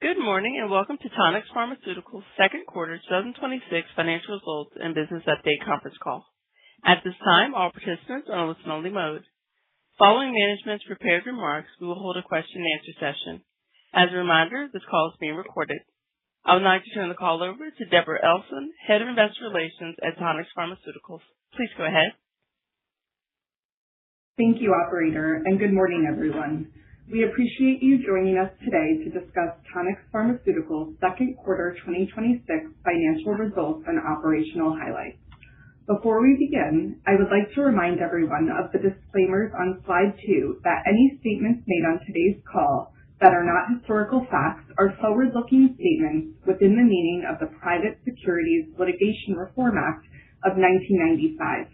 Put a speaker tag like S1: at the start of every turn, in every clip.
S1: Good morning and welcome to Tonix Pharmaceuticals' second quarter 2026 financial results and business update conference call. At this time, all participants are on listen-only mode. Following management's prepared remarks, we will hold a question-and-answer session. As a reminder, this call is being recorded. I would like to turn the call over to Deborah Elson, Head of Investor Relations at Tonix Pharmaceuticals. Please go ahead.
S2: Thank you, operator, and good morning, everyone. We appreciate you joining us today to discuss Tonix Pharmaceuticals' second quarter 2026 financial results and operational highlights. Before we begin, I would like to remind everyone of the disclaimers on slide 2 that any statements made on today's call that are not historical facts are forward-looking statements within the meaning of the Private Securities Litigation Reform Act of 1995.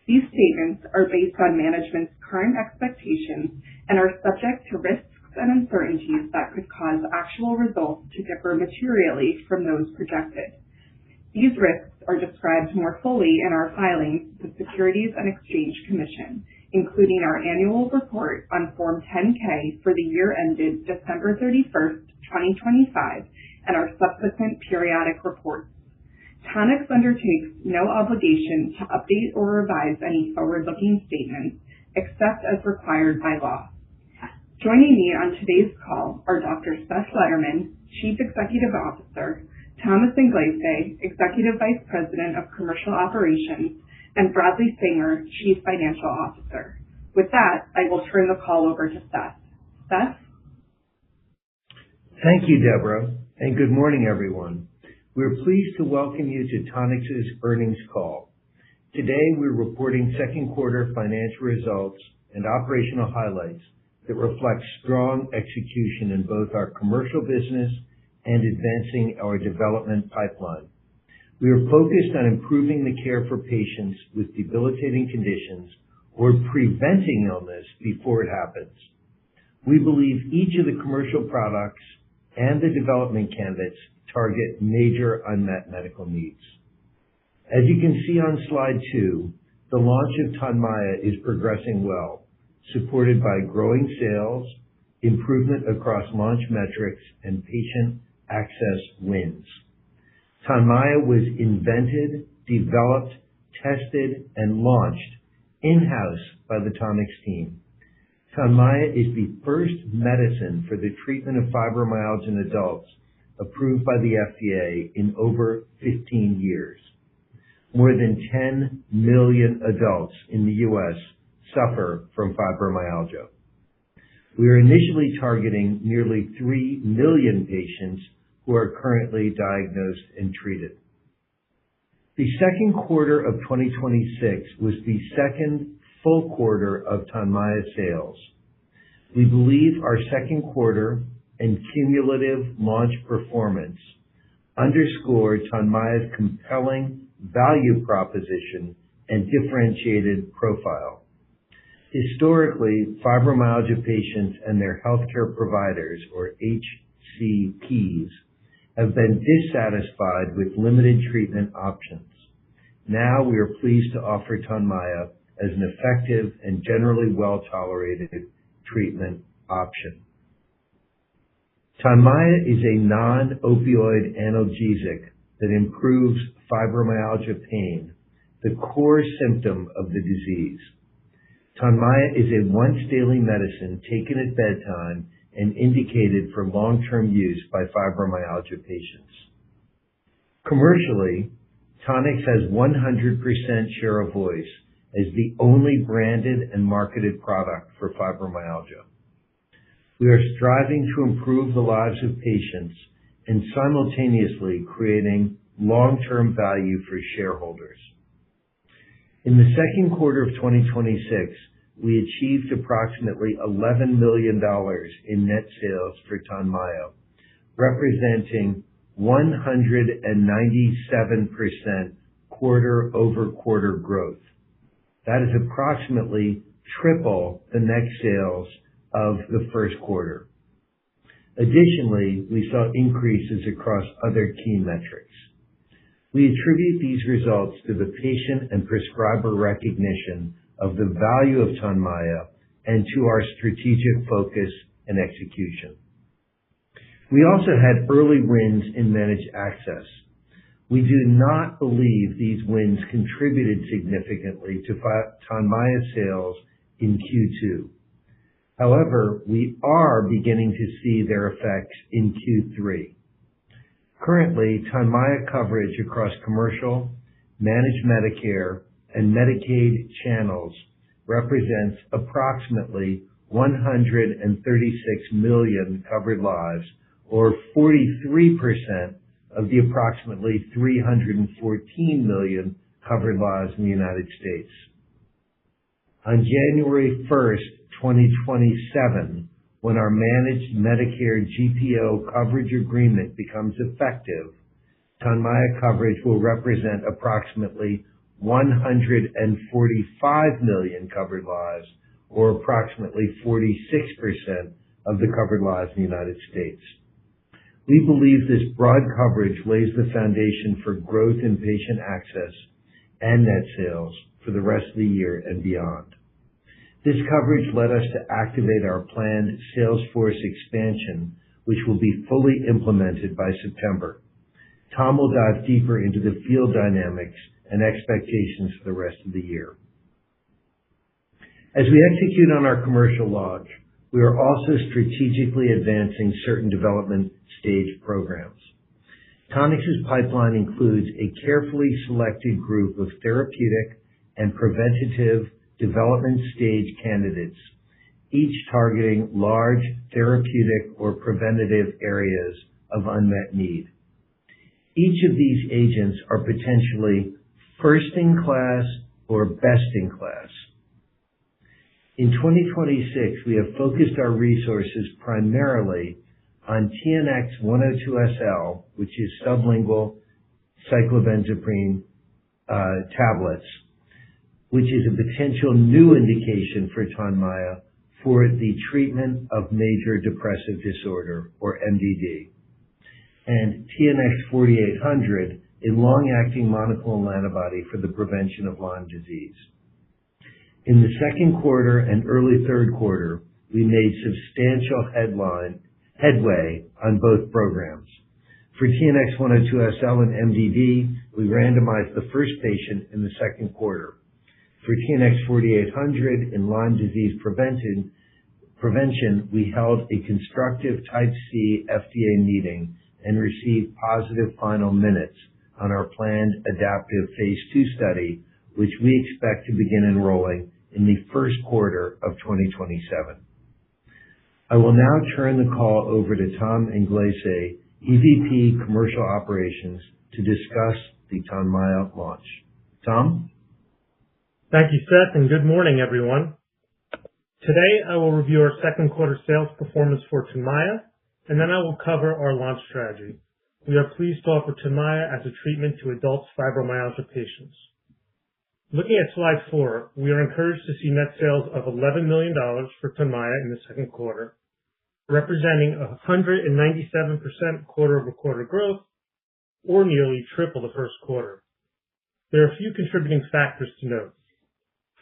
S2: These statements are based on management's current expectations and are subject to risks and uncertainties that could cause actual results to differ materially from those projected. These risks are described more fully in our filings with the Securities and Exchange Commission, including our annual report on Form 10-K for the year ended December 31st, 2025, and our subsequent periodic reports. Tonix undertakes no obligation to update or revise any forward-looking statements except as required by law. Joining me on today's call are Dr. Seth Lederman, Chief Executive Officer, Thomas Inglese, Executive Vice President of Commercial Operations, and Bradley Sanger, Chief Financial Officer. With that, I will turn the call over to Seth. Seth?
S3: Thank you, Deborah, and good morning, everyone. We're pleased to welcome you to Tonix's earnings call. Today, we're reporting second quarter financial results and operational highlights that reflect strong execution in both our commercial business and advancing our development pipeline. We are focused on improving the care for patients with debilitating conditions or preventing illness before it happens. We believe each of the commercial products and the development candidates target major unmet medical needs. As you can see on slide 2, the launch of Tonmya is progressing well, supported by growing sales, improvement across launch metrics, and patient access wins. Tonmya was invented, developed, tested, and launched in-house by the Tonix team. Tonmya is the first medicine for the treatment of fibromyalgia in adults approved by the FDA in over 15 years. More than 10 million adults in the U.S. suffer from fibromyalgia. We are initially targeting nearly 3 million patients who are currently diagnosed and treated. The second quarter of 2026 was the second full quarter of Tonmya sales. We believe our second quarter and cumulative launch performance underscore Tonmya's compelling value proposition and differentiated profile. Historically, fibromyalgia patients and their healthcare providers, or HCPs, have been dissatisfied with limited treatment options. Now we are pleased to offer Tonmya as an effective and generally well-tolerated treatment option. Tonmya is a non-opioid analgesic that improves fibromyalgia pain, the core symptom of the disease. Tonmya is a once-daily medicine taken at bedtime and indicated for long-term use by fibromyalgia patients. Commercially, Tonix has 100% share of voice as the only branded and marketed product for fibromyalgia. We are striving to improve the lives of patients and simultaneously creating long-term value for shareholders. In the second quarter of 2026, we achieved approximately $11 million in net sales for Tonmya, representing 197% quarter-over-quarter growth. That is approximately triple the net sales of the first quarter. Additionally, we saw increases across other key metrics. We attribute these results to the patient and prescriber recognition of the value of Tonmya and to our strategic focus and execution. We also had early wins in managed access. We do not believe these wins contributed significantly to Tonmya sales in Q2. However, we are beginning to see their effects in Q3. Currently, Tonmya coverage across commercial, managed Medicare, and Medicaid channels represents approximately 136 million covered lives, or 43% of the approximately 314 million covered lives in the United States. On January 1st, 2027, when our managed Medicare GPO coverage agreement becomes effective, Tonmya coverage will represent approximately 145 million covered lives, or approximately 46% of the covered lives in the United States. We believe this broad coverage lays the foundation for growth in patient access and net sales for the rest of the year and beyond. This coverage led us to activate our planned sales force expansion, which will be fully implemented by September. Tom will dive deeper into the field dynamics and expectations for the rest of the year. As we execute on our commercial launch, we are also strategically advancing certain development stage programs. Tonix's pipeline includes a carefully selected group of therapeutic and preventative development stage candidates, each targeting large therapeutic or preventative areas of unmet need. Each of these agents are potentially first-in-class or best-in-class. In 2026, we have focused our resources primarily on TNX-102SL, which is sublingual cyclobenzaprine tablets, which is a potential new indication for Tonmya for the treatment of major depressive disorder, or MDD, and TNX-4800, a long-acting monoclonal antibody for the prevention of Lyme disease. In the second quarter and early third quarter, we made substantial headway on both programs. For TNX-102SL and MDD, we randomized the first patient in the second quarter. For TNX-4800 in Lyme disease prevention, we held a constructive Type C FDA meeting and received positive final minutes on our planned adaptive phase 2 study, which we expect to begin enrolling in the first quarter of 2027. I will now turn the call over to Tom Inglese, EVP Commercial Operations, to discuss the Tonmya launch. Tom?
S4: Thank you, Seth, and good morning, everyone. Today, I will review our second quarter sales performance for Tonmya, and then I will cover our launch strategy. We are pleased to offer Tonmya as a treatment to adult fibromyalgia patients. Looking at slide 4, we are encouraged to see net sales of $11 million for Tonmya in the second quarter, representing 197% quarter-over-quarter growth, or nearly triple the first quarter. There are a few contributing factors to note.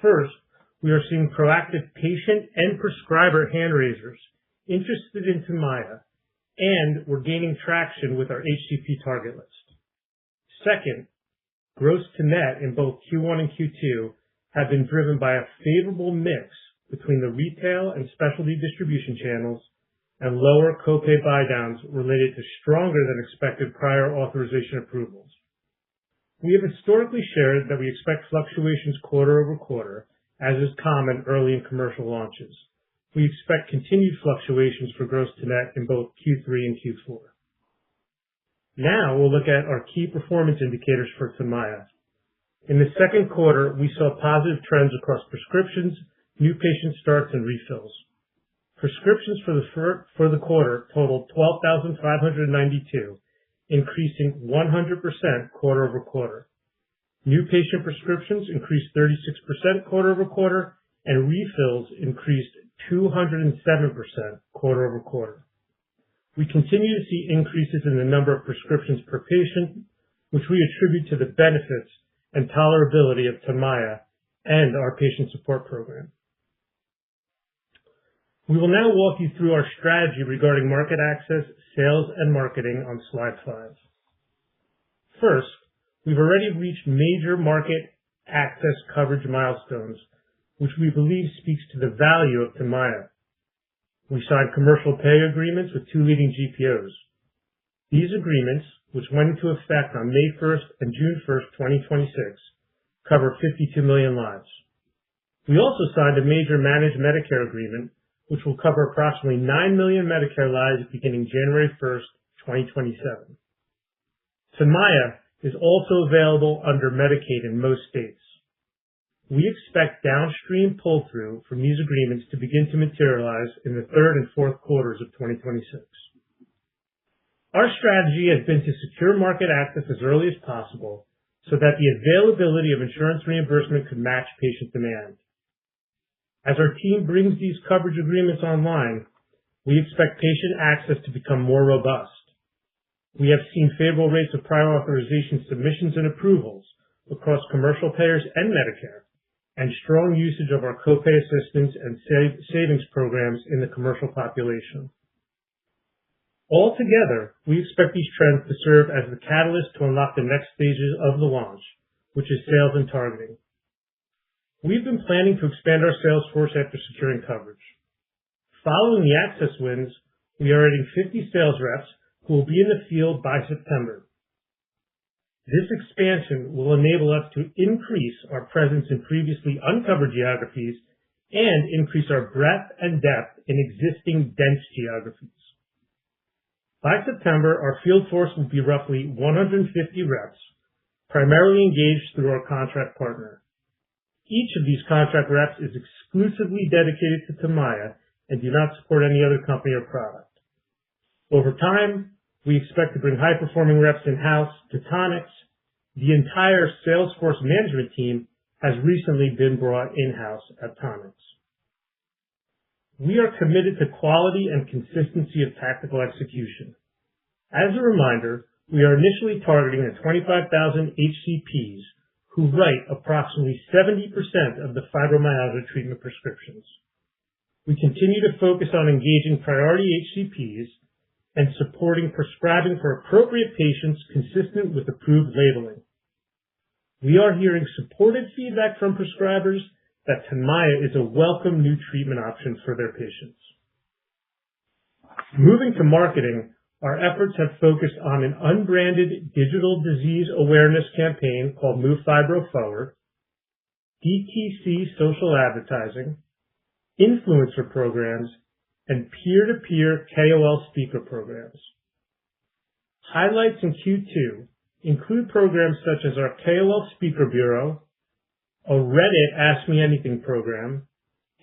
S4: First, we are seeing proactive patient and prescriber hand raisers interested in Tonmya, and we're gaining traction with our HCP target list. Second, gross to net in both Q1 and Q2 have been driven by a favorable mix between the retail and specialty distribution channels and lower copay buydowns related to stronger than expected prior authorization approvals. We have historically shared that we expect fluctuations quarter over quarter, as is common early in commercial launches. We expect continued fluctuations for gross to net in both Q3 and Q4. Now we'll look at our key performance indicators for Tonmya. In the second quarter, we saw positive trends across prescriptions, new patient starts, and refills. Prescriptions for the quarter totaled 12,592, increasing 100% quarter over quarter. New patient prescriptions increased 36% quarter over quarter, and refills increased 207% quarter over quarter. We continue to see increases in the number of prescriptions per patient, which we attribute to the benefits and tolerability of Tonmya and our patient support program. We will now walk you through our strategy regarding market access, sales, and marketing on slide 5. First, we've already reached major market access coverage milestones, which we believe speaks to the value of Tonmya. We signed commercial pay agreements with 2 leading GPOs. These agreements, which went into effect on May 1st and June 1st, 2026, cover 52 million lives. We also signed a major managed Medicare agreement, which will cover approximately 9 million Medicare lives beginning January 1st, 2027. Tonmya is also available under Medicaid in most states. We expect downstream pull-through from these agreements to begin to materialize in the 3rd and 4th quarters of 2026. Our strategy has been to secure market access as early as possible so that the availability of insurance reimbursement could match patient demand. As our team brings these coverage agreements online, we expect patient access to become more robust. We have seen favorable rates of prior authorization submissions and approvals across commercial payers and Medicare, and strong usage of our copay assistance and savings programs in the commercial population. Altogether, we expect these trends to serve as the catalyst to unlock the next stages of the launch, which is sales and targeting. We've been planning to expand our sales force after securing coverage. Following the access wins, we are adding 50 sales reps who will be in the field by September. This expansion will enable us to increase our presence in previously uncovered geographies and increase our breadth and depth in existing dense geographies. By September, our field force will be roughly 150 reps, primarily engaged through our contract partner. Each of these contract reps is exclusively dedicated to Tonmya and do not support any other company or product. Over time, we expect to bring high-performing reps in-house to Tonix. The entire Salesforce management team has recently been brought in-house at Tonix. We are committed to quality and consistency of tactical execution. As a reminder, we are initially targeting the 25,000 HCPs who write approximately 70% of the fibromyalgia treatment prescriptions. We continue to focus on engaging priority HCPs and supporting prescribing for appropriate patients consistent with approved labeling. We are hearing supportive feedback from prescribers that Tonmya is a welcome new treatment option for their patients. Moving to marketing, our efforts have focused on an unbranded digital disease awareness campaign called Move Fibro Forward, DTC social advertising, influencer programs, and peer-to-peer KOL speaker programs. Highlights in Q2 include programs such as our KOL Speaker Bureau, a Reddit Ask Me Anything program,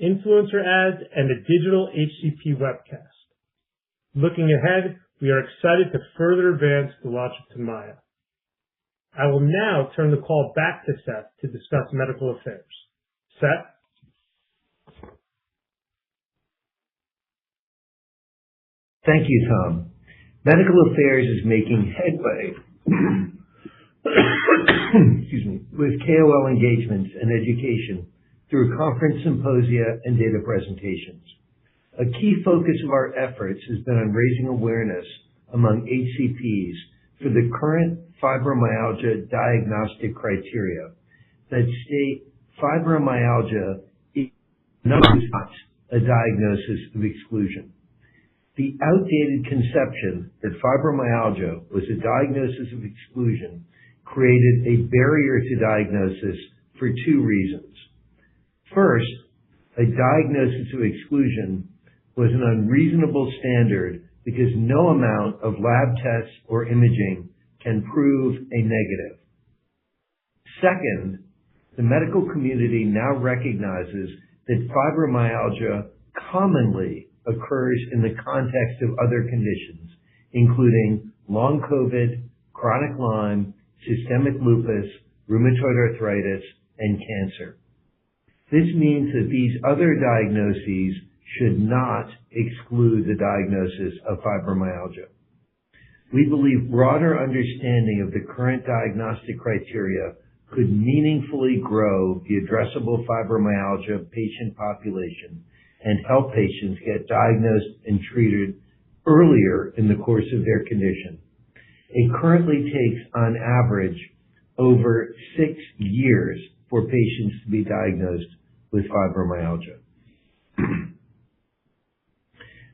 S4: influencer ads, and a digital HCP webcast. Looking ahead, we are excited to further advance the launch of Tonmya. I will now turn the call back to Seth to discuss medical affairs. Seth?
S3: Thank you, Tom. Medical affairs is making headway with KOL engagements and education through conference symposia and data presentations. A key focus of our efforts has been on raising awareness among HCPs for the current fibromyalgia diagnostic criteria that state fibromyalgia is not a diagnosis of exclusion. The outdated conception that fibromyalgia was a diagnosis of exclusion created a barrier to diagnosis for 2 reasons. First, a diagnosis of exclusion was an unreasonable standard because no amount of lab tests or imaging can prove a negative. Second, the medical community now recognizes that fibromyalgia commonly occurs in the context of other conditions, including long COVID, chronic Lyme, systemic lupus, rheumatoid arthritis, and cancer. This means that these other diagnoses should not exclude the diagnosis of fibromyalgia. We believe broader understanding of the current diagnostic criteria could meaningfully grow the addressable fibromyalgia patient population and help patients get diagnosed and treated earlier in the course of their condition. It currently takes, on average, over 6 years for patients to be diagnosed with fibromyalgia.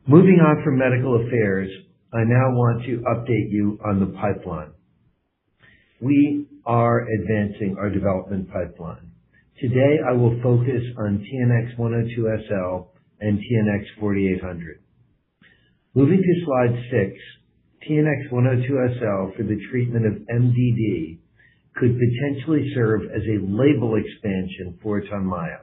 S3: Moving on from medical affairs, I now want to update you on the pipeline. We are advancing our development pipeline. Today, I will focus on TNX-102SL and TNX-4800. Moving to slide 6, TNX-102SL for the treatment of MDD could potentially serve as a label expansion for Tonmya.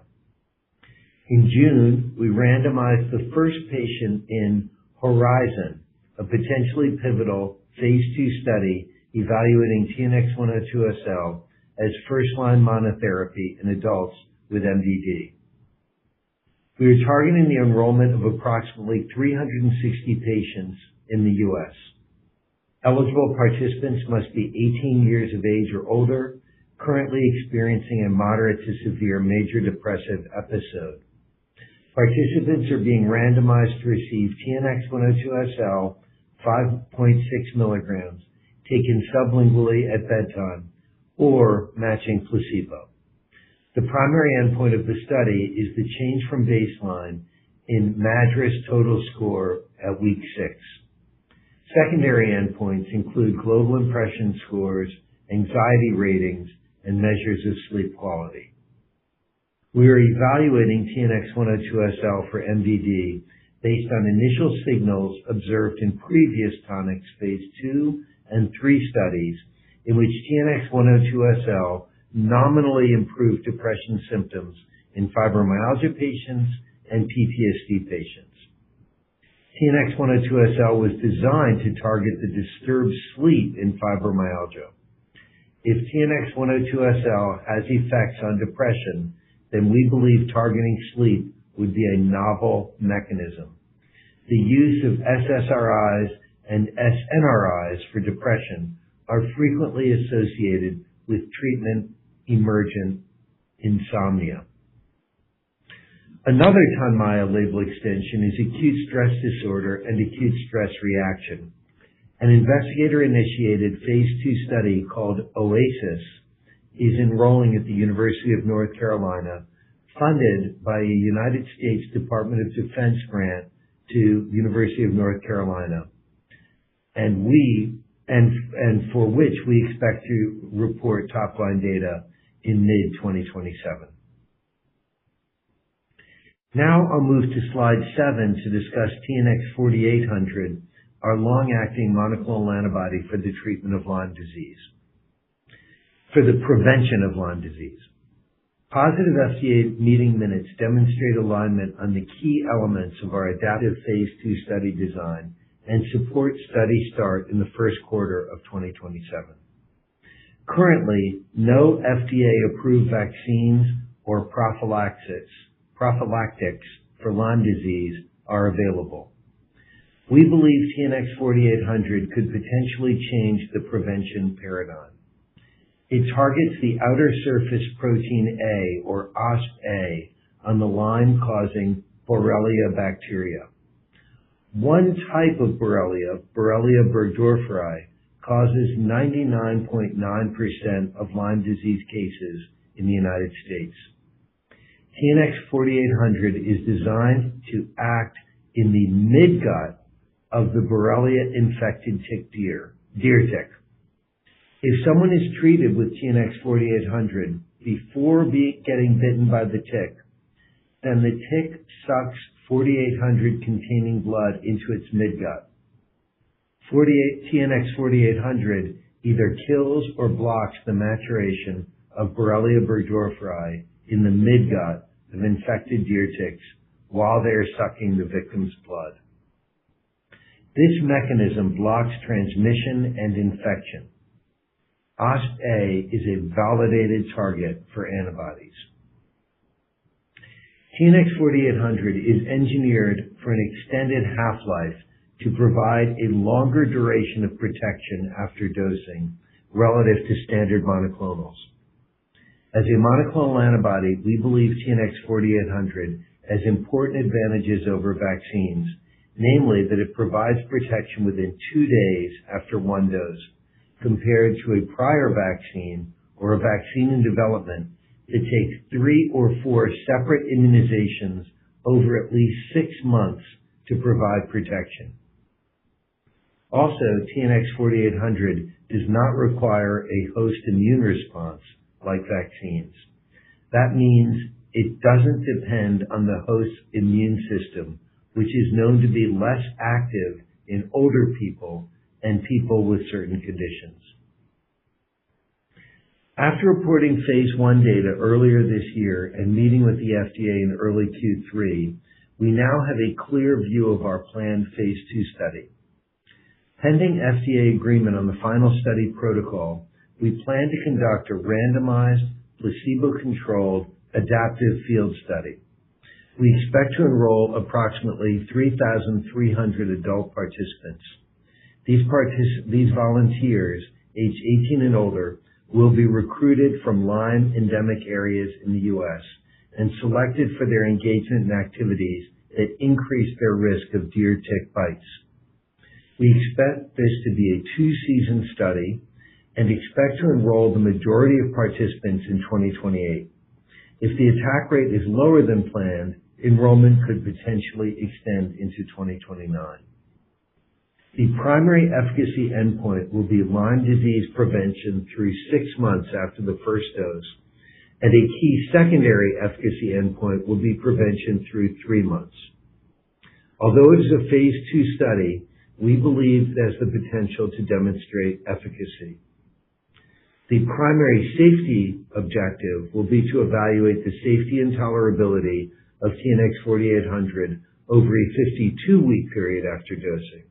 S3: In June, we randomized the first patient in Horizon, a potentially pivotal phase 2 study evaluating TNX-102SL as first-line monotherapy in adults with MDD. We are targeting the enrollment of approximately 360 patients in the U.S. Eligible participants must be 18 years of age or older, currently experiencing a moderate to severe major depressive episode. Participants are being randomized to receive TNX-102SL 5.6 milligrams taken sublingually at bedtime or matching placebo. The primary endpoint of the study is the change from baseline in MADRS total score at week 6. Secondary endpoints include global impression scores, anxiety ratings, and measures of sleep quality. We are evaluating TNX-102SL for MDD based on initial signals observed in previous Tonix phase 2 and 3 studies in which TNX-102SL nominally improved depression symptoms in fibromyalgia patients and PTSD patients. TNX-102SL was designed to target the disturbed sleep in fibromyalgia. If TNX-102SL has effects on depression, then we believe targeting sleep would be a novel mechanism. The use of SSRIs and SNRIs for depression are frequently associated with treatment-emergent insomnia. Another Tonmya label extension is acute stress disorder and acute stress reaction. An investigator-initiated phase 2 study called OASIS is enrolling at the University of North Carolina, funded by a United States Department of Defense grant to University of North Carolina, and for which we expect to report top-line data in mid-2027. Now I'll move to slide 7 to discuss TNX-4800, our long-acting monoclonal antibody for the treatment of Lyme disease, for the prevention of Lyme disease. Positive FDA meeting minutes demonstrate alignment on the key elements of our adaptive phase 2 study design and support study start in the first quarter of 2027. Currently, no FDA-approved vaccines or prophylactics for Lyme disease are available. We believe TNX-4800 could potentially change the prevention paradigm. It targets the outer surface protein A, or OspA, on the Lyme-causing Borrelia bacteria. One type of Borrelia, Borrelia burgdorferi, causes 99.9% of Lyme disease cases in the United States. TNX-4800 is designed to act in the midgut of the Borrelia-infected deer tick. If someone is treated with TNX-4800 before getting bitten by the tick, then the tick sucks 4800 containing blood into its midgut. TNX-4800 either kills or blocks the maturation of Borrelia burgdorferi in the midgut of infected deer ticks while they are sucking the victim's blood. This mechanism blocks transmission and infection. OspA is a validated target for antibodies. TNX-4800 is engineered for an extended half-life to provide a longer duration of protection after dosing relative to standard monoclonals. As a monoclonal antibody, we believe TNX-4800 has important advantages over vaccines, namely that it provides protection within 2 days after one dose, compared to a prior vaccine or a vaccine in development that takes 3 or 4 separate immunizations over at least 6 months to provide protection. Also, TNX 4800 does not require a host immune response like vaccines. That means it doesn't depend on the host's immune system, which is known to be less active in older people and people with certain conditions. After reporting phase 1 data earlier this year and meeting with the FDA in early Q3, we now have a clear view of our planned phase 2 study. Pending FDA agreement on the final study protocol, we plan to conduct a randomized, placebo-controlled, adaptive field study. We expect to enroll approximately 3,300 adult participants. These volunteers, aged 18 and older, will be recruited from Lyme endemic areas in the U.S. and selected for their engagement in activities that increase their risk of deer tick bites. We expect this to be a 2-season study and expect to enroll the majority of participants in 2028. If the attack rate is lower than planned, enrollment could potentially extend into 2029. The primary efficacy endpoint will be Lyme disease prevention through 6 months after the first dose, and a key secondary efficacy endpoint will be prevention through 3 months. Although it is a phase 2 study, we believe it has the potential to demonstrate efficacy. The primary safety objective will be to evaluate the safety and tolerability of TNX 4800 over a 52-week period after dosing.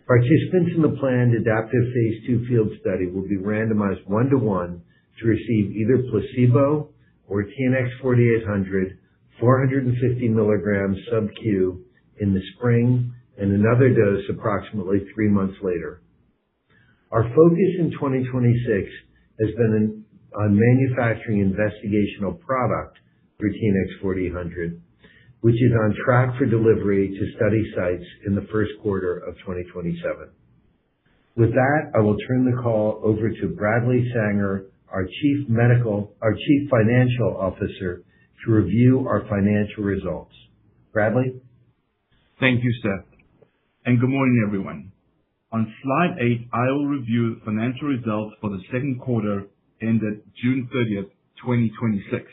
S3: Participants in the planned adaptive phase 2 field study will be randomized 1-to-1 to receive either placebo or TNX 4800 450 milligrams sub-Q in the spring and another dose approximately 3 months later. Our focus in 2026 has been on manufacturing investigational product for TNX 4800, which is on track for delivery to study sites in the first quarter of 2027. With that, I will turn the call over to Bradley Sanger, our Chief Financial Officer, to review our financial results. Bradley?
S5: Thank you, Seth, and good morning, everyone. On slide 8, I will review the financial results for the second quarter ended June 30th, 2026.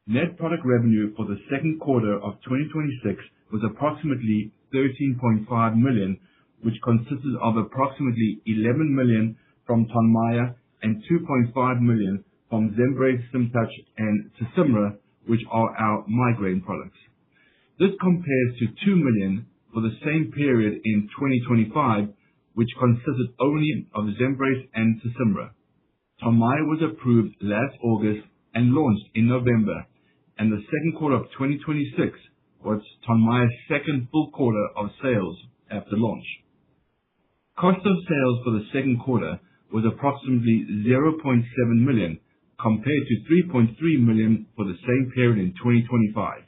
S5: Net product revenue for the second quarter of 2026 was approximately $13.5 million, which consisted of approximately $11 million from Tonmya and $2.5 million from Zembrace, Simtouch, and Tosymra, which are our migraine products. This compares to $2 million for the same period in 2025, which consisted only of Zembrace and Tosymra. Tonmya was approved last August and launched in November, and the second quarter of 2026 was Tonmya's second full quarter of sales after launch. Cost of sales for the second quarter was approximately $0.7 million compared to $3.3 million for the same period in 2025.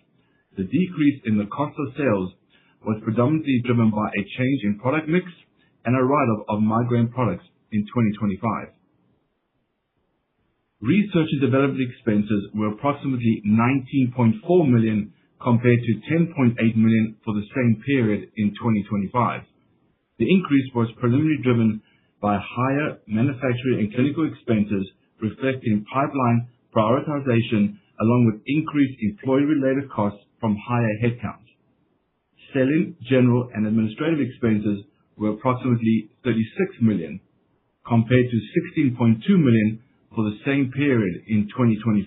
S5: The decrease in the cost of sales was predominantly driven by a change in product mix and a write-off of migraine products in 2025. Research and development expenses were approximately $19.4 million compared to $10.8 million for the same period in 2025. The increase was primarily driven by higher manufacturing and clinical expenses reflecting pipeline prioritization along with increased employee-related costs from higher headcount. Selling, general, and administrative expenses were approximately $36 million compared to $16.2 million for the same period in 2025.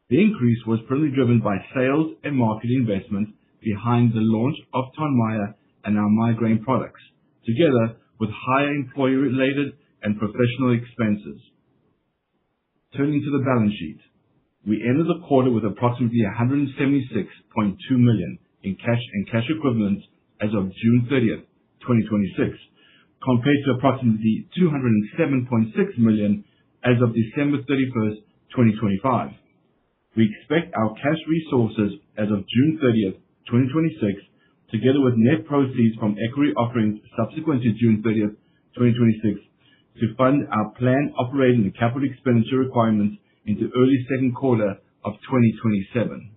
S5: The increase was primarily driven by sales and marketing investments behind the launch of Tonmya and our migraine products, together with higher employee-related and professional expenses. Turning to the balance sheet, we ended the quarter with approximately $176.2 million in cash and cash equivalents as of June 30th, 2026, compared to approximately $207.6 million as of December 31st, 2025. We expect our cash resources as of June 30th, 2026, together with net proceeds from equity offerings subsequent to June 30th, 2026, to fund our planned operating and capital expenditure requirements into early second quarter of 2027.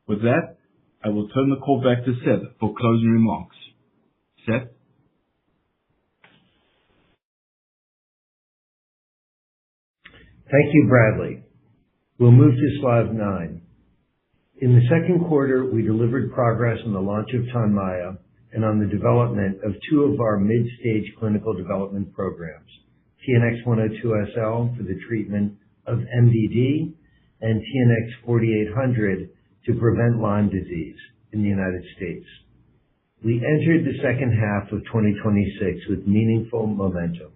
S5: With that, I will turn the call back to Seth for closing remarks. Seth?
S3: Thank you, Bradley. We'll move to slide 9. In the second quarter, we delivered progress on the launch of Tonmya and on the development of 2 of our mid-stage clinical development programs, TNX-102SL for the treatment of MDD and TNX-4800 to prevent Lyme disease in the United States. We entered the second half of 2026 with meaningful momentum.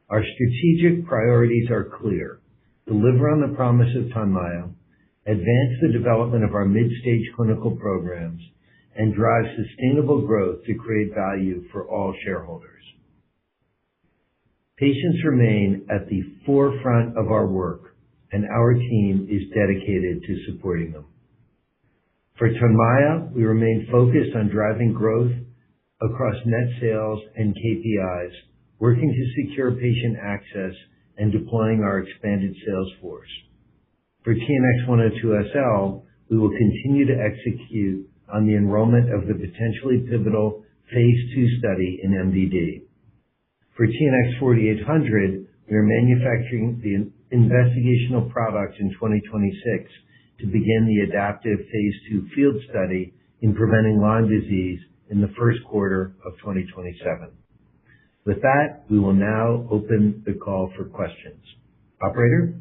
S3: Our strategic priorities are clear: deliver on the promise of Tonmya, advance the development of our mid-stage clinical programs, and drive sustainable growth to create value for all shareholders. Patients remain at the forefront of our work, and our team is dedicated to supporting them. For Tonmya, we remain focused on driving growth across net sales and KPIs, working to secure patient access and deploying our expanded sales force. For TNX-102SL, we will continue to execute on the enrollment of the potentially pivotal phase 2 study in MDD. For TNX-4800, we are manufacturing the investigational product in 2026 to begin the adaptive phase 2 field study in preventing Lyme disease in the first quarter of 2027. With that, we will now open the call for questions. Operator?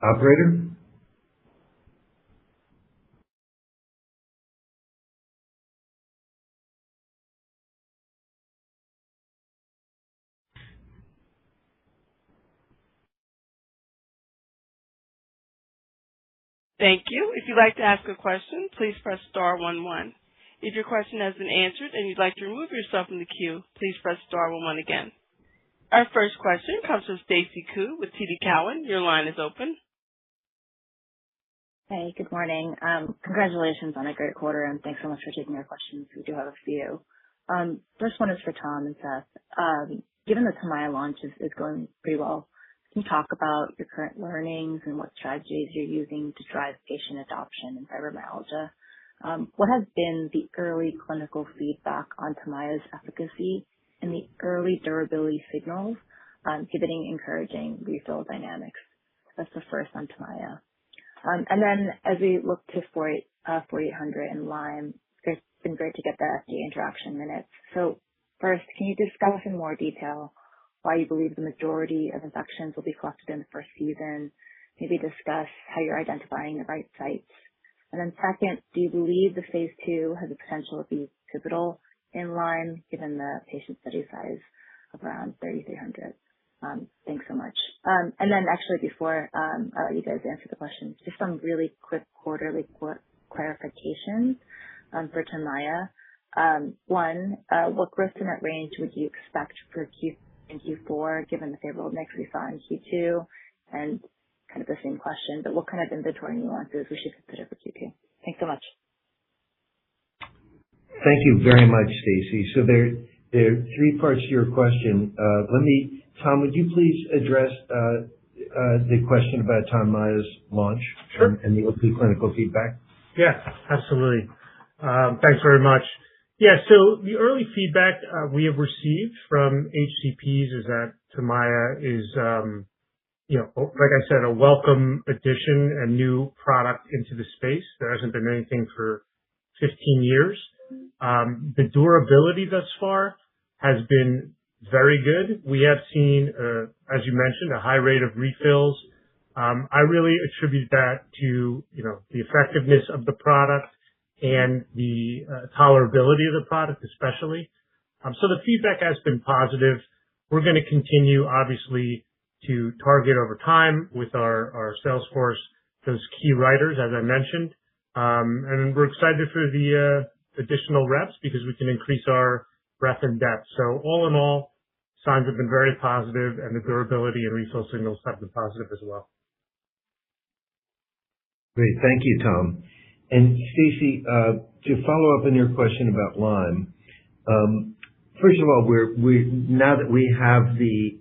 S3: Operator?
S1: Thank you. If you'd like to ask a question, please press star 11. If your question has been answered and you'd like to remove yourself from the queue, please press star 11 again. Our first question comes from Stacy Ku with TD Cowen. Your line is open.
S6: Hey, good morning. Congratulations on a great quarter, and thanks so much for taking our questions. We do have a few. First one is for Tom and Seth. Given the Tonmya launch is going pretty well, can you talk about your current learnings and what strategies you're using to drive patient adoption in fibromyalgia? What has been the early clinical feedback on Tonmya's efficacy and the early durability signals, given encouraging refill dynamics? That's the first on Tonmya. And then as we look to 4800 and Lyme, it's been great to get the FDA interaction minutes. So first, can you discuss in more detail why you believe the majority of infections will be collected in the first season? Maybe discuss how you're identifying the right sites. And then second, do you believe the phase 2 has the potential to be pivotal in Lyme, given the patient study size of around 3,300? Thanks so much. And then actually before I let you guys answer the questions, just some really quick quarterly clarifications for Tonmya. One, what gross to net range would you expect for Q3 and Q4, given the favorable mix we saw in Q2? And kind of the same question, but what kind of inventory nuances we should consider for Q2? Thanks so much.
S3: Thank you very much, Stacy. So there are 3 parts to your question. Tom, would you please address the question about Tonmya's launch?
S4: Sure.
S3: And the early clinical feedback?
S4: Yeah, absolutely. Thanks very much. Yeah, so the early feedback we have received from HCPs is that Tonmya is, like I said, a welcome addition, a new product into the space. There hasn't been anything for 15 years. The durability thus far has been very good. We have seen, as you mentioned, a high rate of refills. I really attribute that to, the effectiveness of the product and the tolerability of the product, especially. So the feedback has been positive. We're going to continue, obviously, to target over time with our sales force those key writers, as I mentioned. And we're excited for the additional reps because we can increase our breadth and depth. So all in all, signs have been very positive, and the durability and refill signals have been positive as well.
S3: Great. Thank you, Tom. And Stacy, to follow up on your question about Lyme, first of all, now that we have the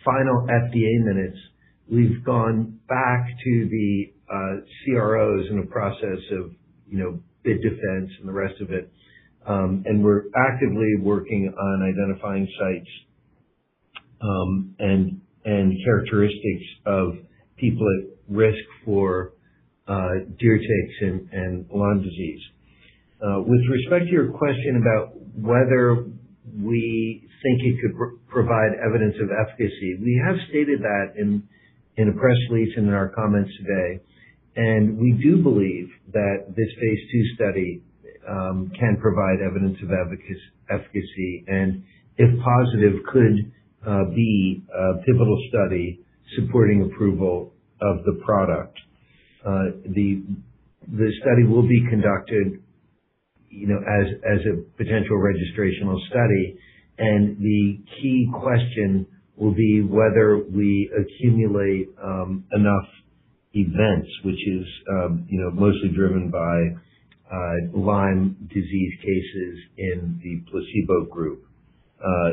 S3: final FDA minutes, we've gone back to the CROs in a process of, bid defense and the rest of it. And we're actively working on identifying sites and characteristics of people at risk for deer ticks and Lyme disease. With respect to your question about whether we think it could provide evidence of efficacy, we have stated that in a press release and in our comments today. And we do believe that this phase 2 study can provide evidence of efficacy, and if positive, could be a pivotal study supporting approval of the product. The study will be conducted, as a potential registrational study, and the key question will be whether we accumulate enough events, which is mostly driven by Lyme disease cases in the placebo group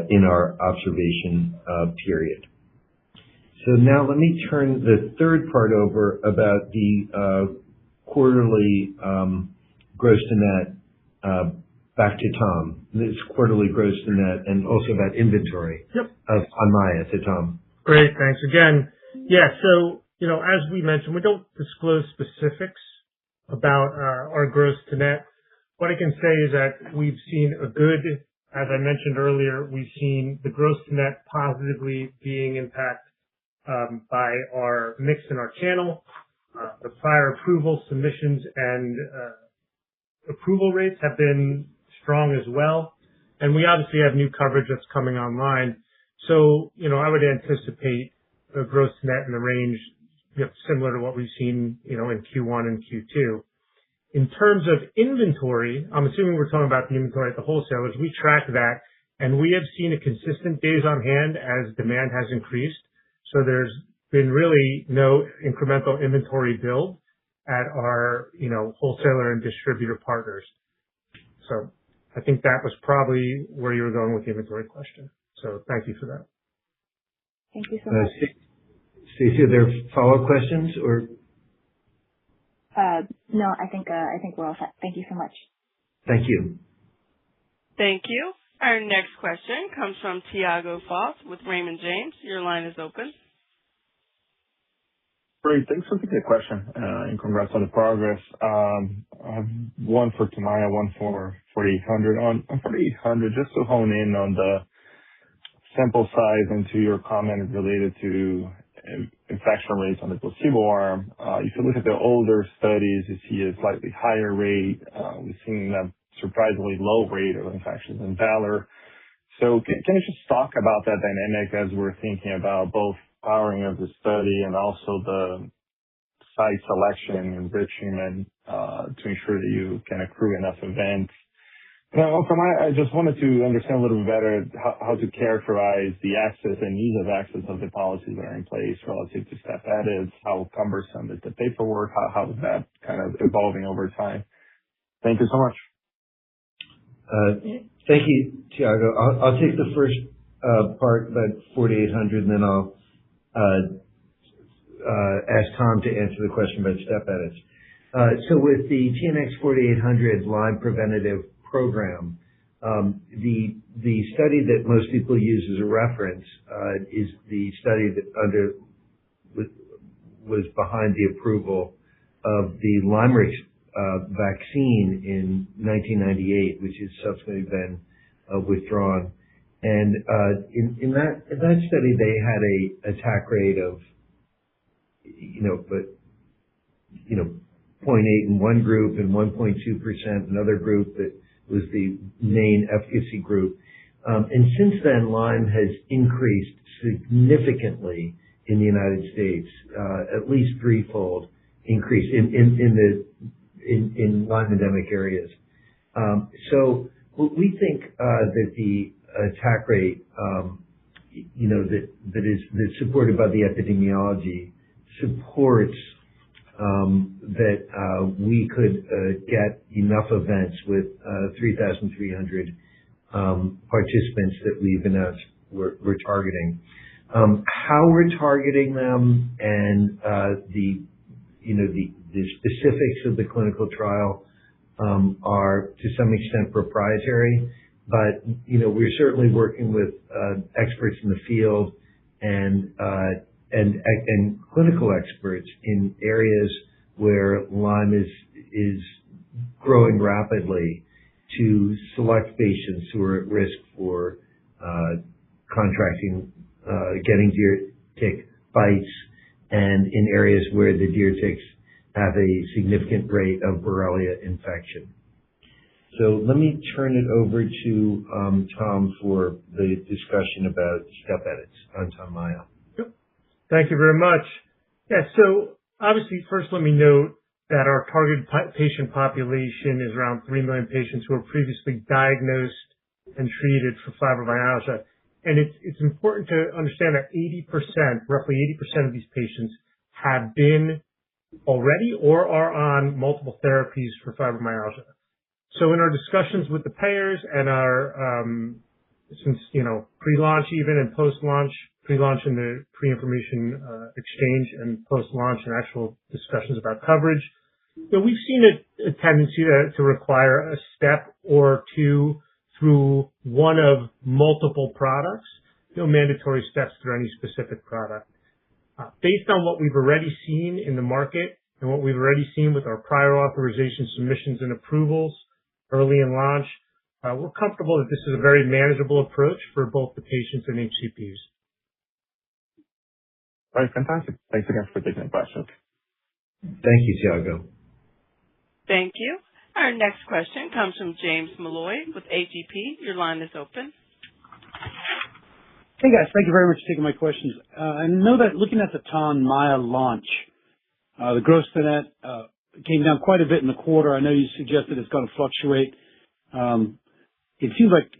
S3: in our observation period. So now let me turn the third part over about the quarterly gross to net back to Tom. This quarterly gross to net and also about inventory of Tonmya to Tom.
S4: Great. Thanks again. Yeah. So, as we mentioned, we don't disclose specifics about our gross to net. What I can say is that we've seen as I mentioned earlier, we've seen the gross to net positively being impacted by our mix in our channel. The prior approval submissions and approval rates have been strong as well. And we obviously have new coverage that's coming online. So, I would anticipate the gross to net in the range similar to what we've seen, in Q1 and Q2. In terms of inventory, I'm assuming we're talking about the inventory at the wholesalers. We track that, and we have seen a consistent days on hand as demand has increased. So there's been really no incremental inventory build at our, wholesaler and distributor partners. So I think that was probably where you were going with the inventory question. So thank you for that.
S6: Thank you so much.
S3: Stacey, are there follow-up questions or?
S6: No, I think we're all set. Thank you so much.
S3: Thank you.
S1: Thank you. Our next question comes from Tiago Foss with Raymond James. Your line is open.
S7: Great. Thanks for taking the question, and congrats on the progress. I have one for Tonmya, one for 4800. On 4800, just to hone in on the sample size and to your comment related to infection rates on the placebo arm. If you look at the older studies, you see a slightly higher rate. We've seen a surprisingly low rate of infections in Valor. So can you just talk about that dynamic as we're thinking about both powering of the study and also the site selection and enrichment to ensure that you can accrue enough events? Now, I just wanted to understand a little bit better how to characterize the access and ease of access of the policies that are in place relative to step edits, how cumbersome is the paperwork, how is that kind of evolving over time? Thank you so much.
S3: Thank you, Tiago. I'll take the first part about 4800, and then I'll ask Tom to answer the question about step edits. So with the TNX 4800 Lyme preventative program, the study that most people use as a reference is the study that was behind the approval of the LymeRix vaccine in 1998, which has subsequently been withdrawn. And in that study, they had a attack rate of 0.8 in one group and 1.2% in another group that was the main efficacy group. And since then, Lyme has increased significantly in the United States, at least threefold increase in in Lyme endemic areas. So we think that the attack rate, that's supported by the epidemiology supports that we could get enough events with 3,300 participants that we've announced we're targeting. How we're targeting them and the specifics of the clinical trial are to some extent proprietary, but we're certainly working with experts in the field and clinical experts in areas where Lyme is growing rapidly to select patients who are at risk for contracting, getting deer tick bites, and in areas where the deer ticks have a significant rate of Borrelia infection. So let me turn it over to Tom for the discussion about step edits on Tonmya.
S4: Yep. Thank you very much. Yeah, so obviously first let me note that our target patient population is around 3 million patients who were previously diagnosed and treated for fibromyalgia. And it's important to understand that roughly 80% of these patients have been already or are on multiple therapies for fibromyalgia. So in our discussions with the payers and our, since, pre-launch even and post-launch, pre-launch in the pre-information exchange and post-launch and actual discussions about coverage, we've seen a tendency to require a step or two through one of multiple products, mandatory steps through any specific product. Based on what we've already seen in the market and what we've already seen with our prior authorization submissions and approvals early in launch, we're comfortable that this is a very manageable approach for both the patients and HCPs.
S7: All right, fantastic. Thanks again for taking the question.
S3: Thank you, Tiago.
S1: Thank you. Our next question comes from James Malloy with AGP. Your line is open.
S8: Hey guys, thank you very much for taking my questions. I know that looking at the Tonmya launch, the gross to net came down quite a bit in the quarter. I know you suggested it's going to fluctuate. It seems like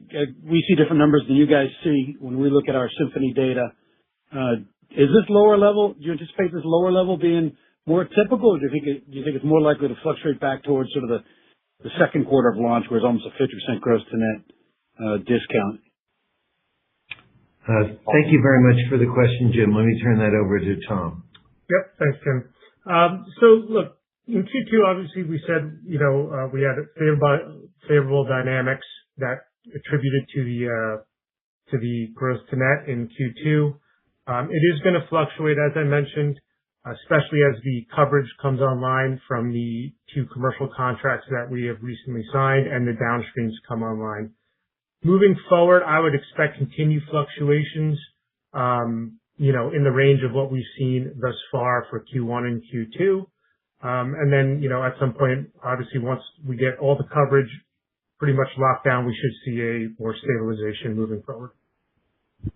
S8: we see different numbers than you guys see when we look at our Symphony data. Is this lower level? Do you anticipate this lower level being more typical, or do you think it's more likely to fluctuate back towards sort of the second quarter of launch, where it's almost a 50% gross to net discount?
S3: Thank you very much for the question, Jim. Let me turn that over to Tom.
S4: Yep, thanks, Jim. So look, in Q2, obviously we said, we had favorable dynamics that attributed to the gross to net in Q2. It is going to fluctuate, as I mentioned, especially as the coverage comes online from the 2 commercial contracts that we have recently signed and the downstreams come online. Moving forward, I would expect continued fluctuations, in the range of what we've seen thus far for Q1 and Q2. And then, at some point, obviously, once we get all the coverage pretty much locked down, we should see a more stabilization moving forward.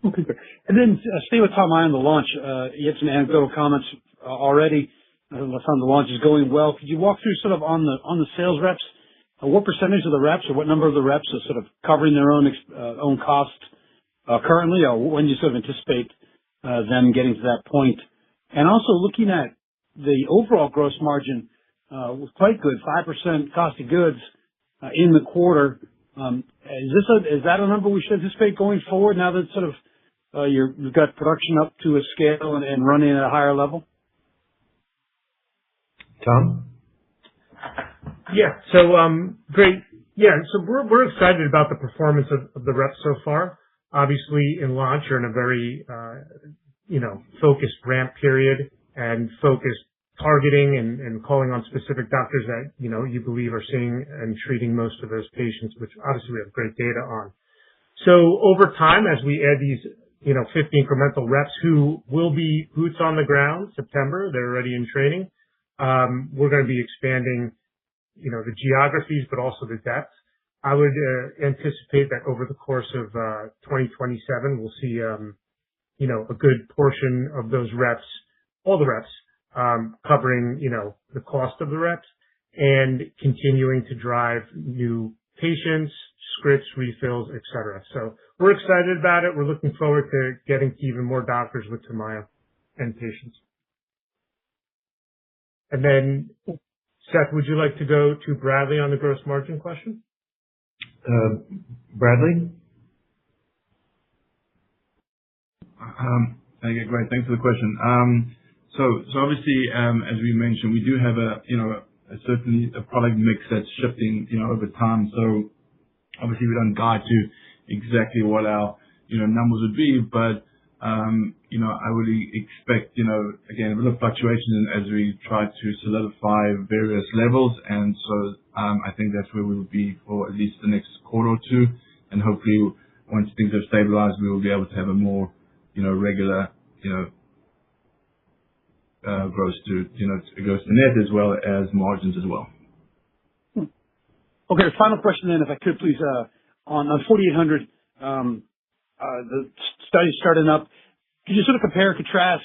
S8: Okay, good. And then stay with Tonmya on the launch. You had some anecdotal comments already. The launch is going well. Could you walk through sort of on the sales reps? What percentage of the reps or what number of the reps are sort of covering their own costs currently, or when do you sort of anticipate them getting to that point? And also looking at the overall gross margin was quite good, 5% cost of goods in the quarter. Is that a number we should anticipate going forward now that sort of you've got production up to a scale and running at a higher level?
S3: Tom?
S4: Yeah. So, great. Yeah. So we're excited about the performance of the reps so far. Obviously in launch, you're in a very, focused ramp period and focused targeting and calling on specific doctors that, you believe are seeing and treating most of those patients, which obviously we have great data on. So over time, as we add these, 50 incremental reps who will be boots on the ground September, they're already in training. We're going to be expanding, the geographies, but also the depth. I would anticipate that over the course of 2027, we'll see, a good portion of those reps, all the reps, covering, the cost of the reps and continuing to drive new patients, scripts, refills, et cetera. So we're excited about it. We're looking forward to getting to even more doctors with Tonmya and patients. And then, Seth, would you like to go to Bradley on the gross margin question?
S3: Bradley?
S5: Okay, great. Thanks for the question. So obviously, as we mentioned, we do have certainly a product mix that's shifting, over time. So obviously we don't guide to exactly what our, numbers would be, but, I would expect, again, a bit of fluctuation as we try to solidify various levels. And so, I think that's where we will be for at least the next quarter or two. And hopefully once things have stabilized, we will be able to have a more, regular, gross to net as well as margins as well.
S8: Okay, final question then, if I could please, on 4800, the study starting up. Could you sort of compare and contrast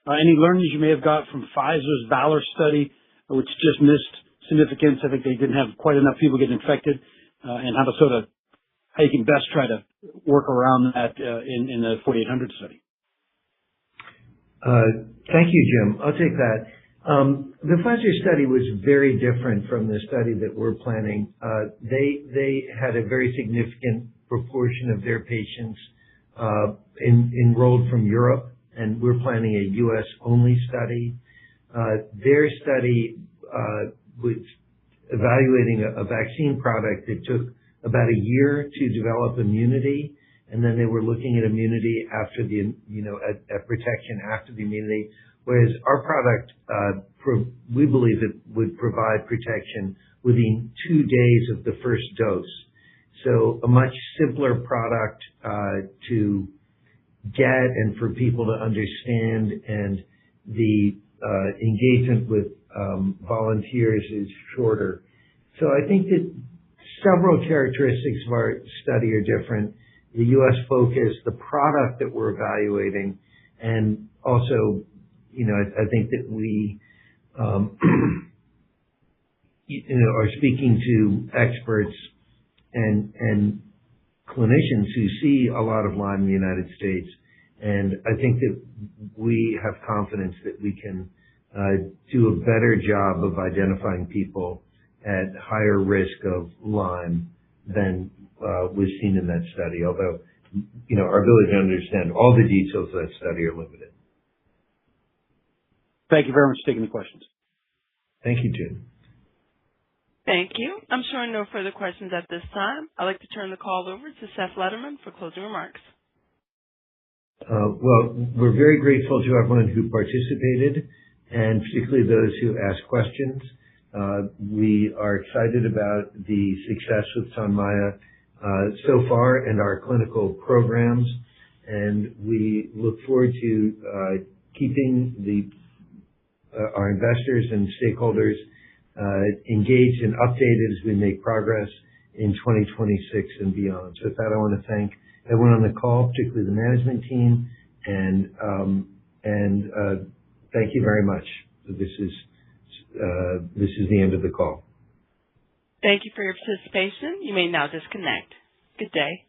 S8: any learnings you may have got from Pfizer's Valor study, which just missed significance? I think they didn't have quite enough people get infected, and how you can best try to work around that in the 4800 study.
S3: Thank you, Jim. I'll take that. The Pfizer study was very different from the study that we're planning. They had a very significant proportion of their patients enrolled from Europe, and we're planning a U.S.-only study. Their study was evaluating a vaccine product that took about a year to develop immunity, and then they were looking at immunity after at protection after the immunity. Whereas our product, we believe it would provide protection within 2 days of the first dose. So a much simpler product to get and for people to understand, and the engagement with volunteers is shorter. So I think that several characteristics of our study are different. The U.S. focus, the product that we're evaluating, and also, I think that we, are speaking to experts and clinicians who see a lot of Lyme in the United States. And I think that we have confidence that we can do a better job of identifying people at higher risk of Lyme than was seen in that study, although, our ability to understand all the details of that study are limited.
S8: Thank you very much for taking the questions.
S3: Thank you, Jim.
S1: Thank you. I'm showing no further questions at this time. I'd like to turn the call over to Seth Lederman for closing remarks.
S3: Well, we're very grateful to everyone who participated, and particularly those who asked questions. We are excited about the success with Tonmya so far and our clinical programs, and we look forward to keeping our investors and stakeholders engaged and updated as we make progress in 2026 and beyond. So with that, I want to thank everyone on the call, particularly the management team, and thank you very much. This is the end of the call.
S1: Thank you for your participation. You may now disconnect. Good day.